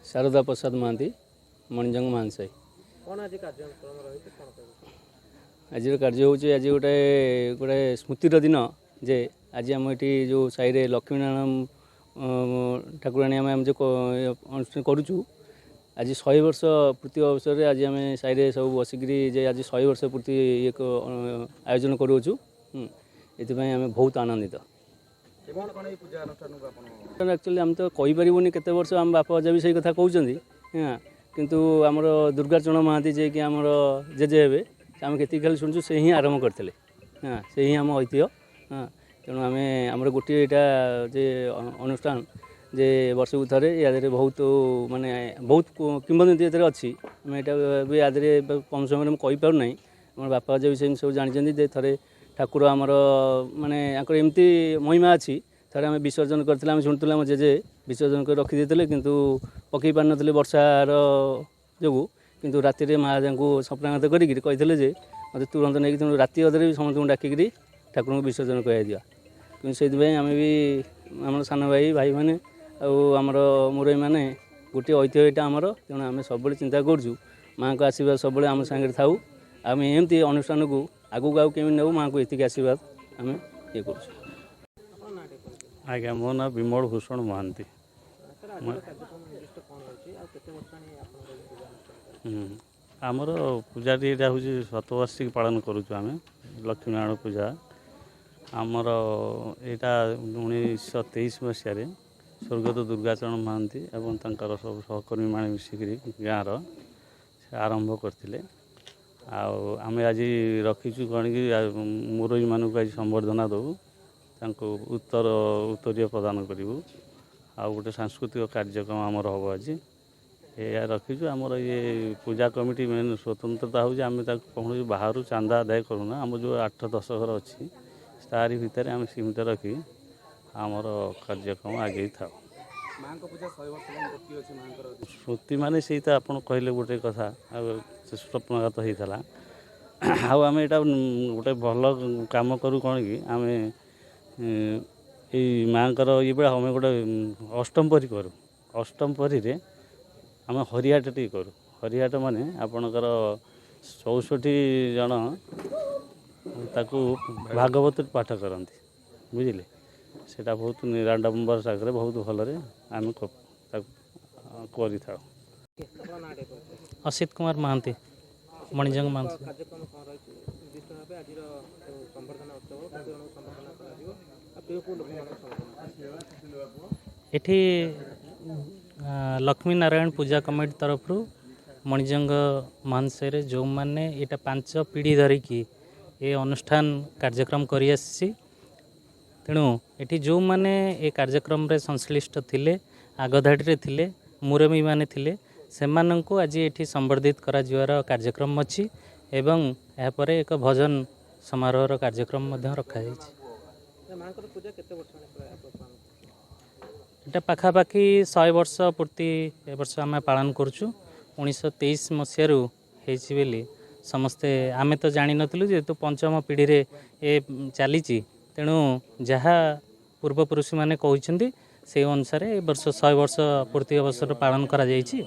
शारदा प्रसाद महांती मणिजंग महानसाई आज कार्य हूँ आज गोटे गोटे स्मृतिर दिन जे आज आम ये जो साई लक्ष्मीनारायण ठाकुराणी आम जो अनुष्ठान करुचु आज 100 वर्ष पूर्ति अवसर में आज आम साई सब बसिकी जे आज 100 वर्ष पूर्ति एक आयोजन करुचु ये आम बहुत आनंदित। एक्चुअली आम तो कहीपरूनी के वर्ष आम बापा अजा भी सही कथा कहते हाँ किंतु आमर दुर्गाचरण महांती जे कि आमर जेजे हे आम के खाली शुणुचु से ही आरंभ करते हाँ से ही आम ऐतिह्य हाँ तेणु आम आमर गोटे यहाँ जे अनुष्ठान जे वर्ष को थे या बहुत माने बहुत किंवदंती अच्छी आम यहाँ भी आदि कम समय में कहीपर ना आम बापा अजा भी सब जानते थे ठाकुर आमर माने एमती महिमा अच्छी थे आम विसर्जन करते आम शुणुलु आम जेजे विसर्जन कर रखीदे किंतु पकई पार नी वर्षार जो किंतु राति महाराजा को सपनाघात करें मत तुरंत नहीं तेणु राति अधे भी समस्त डाकिक ठाकुर को विसर्जन कर दिया कि से आम भी आम सान भाई भाई मैंने आमर मुरई मैंने गोटे ऐतिह्य यहाँ आमर तेणु आम सब चिंता करूँ माँ को आशीर्वाद सब आम सागर थाऊ आम एमती अनुष्ठान को आगू आगे केमी नौ माँ को ये आशीर्वाद आम ये कर। आज्ञा मो ना विमल भूषण महांती आमर पूजा यहाँ हूँ शतवार्षिक पालन करुचु आम लक्ष्मीनारायण पूजा आमर यहाँ 1923 मसीह स्वर्गत दुर्गाचरण महांती एवं तंकर सब सहकर्मी मान मिसिक गाँव आरंभ करते आम आज रखीचु कौन कि मुरई मानक आज संबर्धना दऊ उत्तरीय प्रदान करूँ आ गोटे सांस्कृतिक कार्यक्रम आमर हम आज या रखीचु आमर ये पूजा कमिटी मेन स्वतंत्रता हूँ आम कौन बाहर चांदा आदाय करूना आम जो 8-10 घर अच्छी तारी भितर आम सीमित रखी आमर कार्यक्रम आगे था। श्रुति माने से आप कहले गोटे कथा स्वप्नघात होता आम यहाँ गोटे भल कम करूँ कौन कि आम माँकर ये बेला आम गोटे अष्टमपरी करूँ अष्टमपरी आम हरिहाट टी करूँ हरिहाट माने आपणकर 64 जन ताकू भागवत पाठ करती बुझे से बहुत निराडंबर सागर बहुत भलरे आम कर था। असित कुमार महांती मणिजंग महांती एठी लक्ष्मी नारायण पूजा कमिटी तरफ मणिजंग महांसे जो मैंने यहाँ 5 पीढ़ी धरिकी ये अनुष्ठान कार्यक्रम करी आसी तेणु ये जो मैंने ये कार्यक्रम रे संश्लिष्ट थिले आगधाड़ी थिले मुरमी माने थिले सेमानंको आज ये संबर्धित करा जिवार कार्यक्रम अच्छी एवं यापर एक भजन समारोह कार्यक्रम रखा ये पाखापाखि 100 वर्ष पूर्ति ए वर्ष आम पालन करुचु 1923 मसीह बोली समस्ते आमे तो जानी नथिलु जेहेतु पंचम पीढ़ी रे ए चली तेणु जहाँ पूर्वपुरुष माने कहते से अनुसार ए वर्ष 100 वर्ष पूर्ति अवसर पालन करा जायछि।